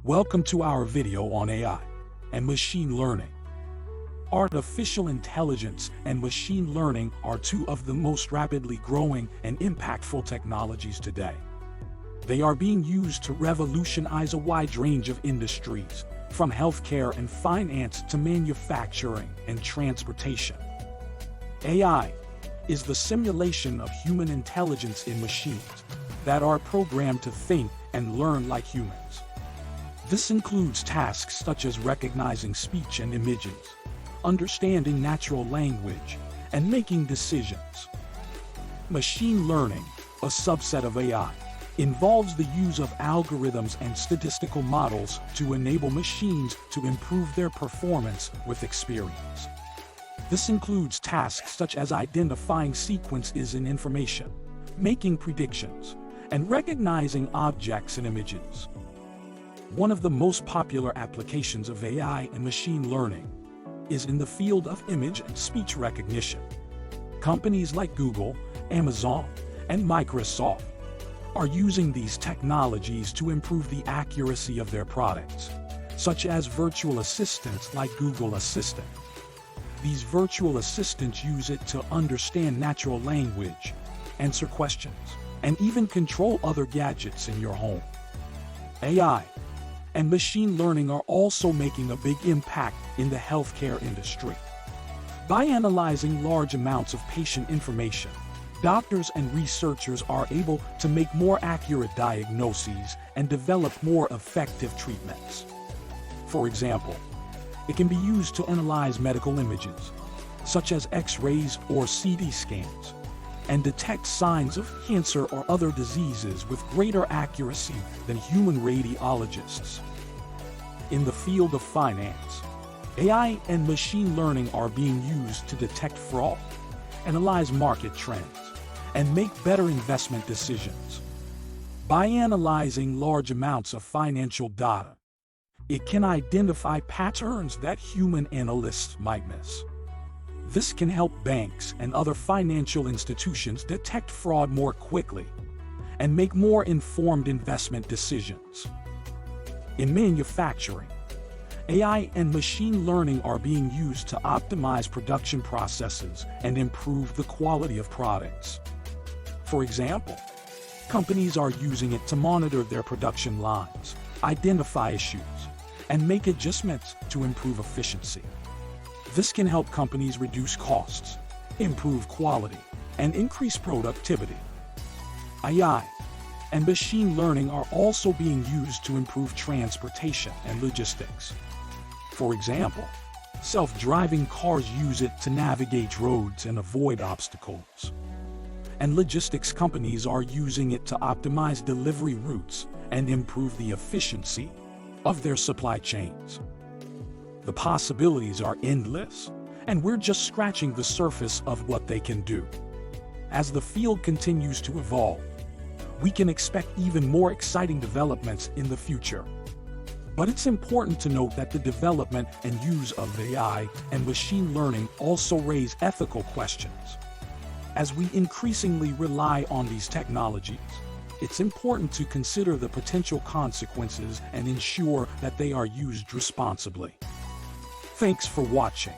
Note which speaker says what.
Speaker 1: Welcome to our video on AI and machine learning. Artificial intelligence and machine learning are two of the most rapidly growing and impactful technologies today. They are being used to revolutionize a wide range of industries, from healthcare and finance to manufacturing and transportation. AI is the simulation of human intelligence in machines that are programmed to think and learn like humans. This includes tasks such as recognizing speech and images, understanding natural language, and making decisions. Machine learning, a subset of AI, involves the use of algorithms and statistical models to enable machines to improve their performance with experience. This includes tasks such as identifying sequences in information, making predictions, and recognizing objects and images. One of the most popular applications of AI and machine learning is in the field of image and speech recognition. Companies like Google, Amazon, and Microsoft are using these technologies to improve the accuracy of their products, such as virtual assistants like Google Assistant. These virtual assistants use it to understand natural language, answer questions, and even control other gadgets in your home. AI and machine learning are also making a big impact in the healthcare industry. By analyzing large amounts of patient information, doctors and researchers are able to make more accurate diagnoses and develop more effective treatments. For example, it can be used to analyze medical images, such as X-rays or CT scans, and detect signs of cancer or other diseases with greater accuracy than human radiologists. In the field of finance, AI and machine learning are being used to detect fraud, analyze market trends, and make better investment decisions. By analyzing large amounts of financial data, it can identify patterns that human analysts might miss. This can help banks and other financial institutions detect fraud more quickly and make more informed investment decisions. In manufacturing, AI and machine learning are being used to optimize production processes and improve the quality of products. For example, companies are using it to monitor their production lines, identify issues, and make adjustments to improve efficiency. This can help companies reduce costs, improve quality, and increase productivity. AI and machine learning are also being used to improve transportation and logistics. For example, self-driving cars use it to navigate roads and avoid obstacles. And logistics companies are using it to optimize delivery routes and improve the efficiency of their supply chains. The possibilities are endless, and we're just scratching the surface of what they can do. As the field continues to evolve, we can expect even more exciting developments in the future. But it's important to note that the development and use of AI and machine learning also raise ethical questions. As we increasingly rely on these technologies, it's important to consider the potential consequences and ensure that they are used responsibly. Thanks for watching.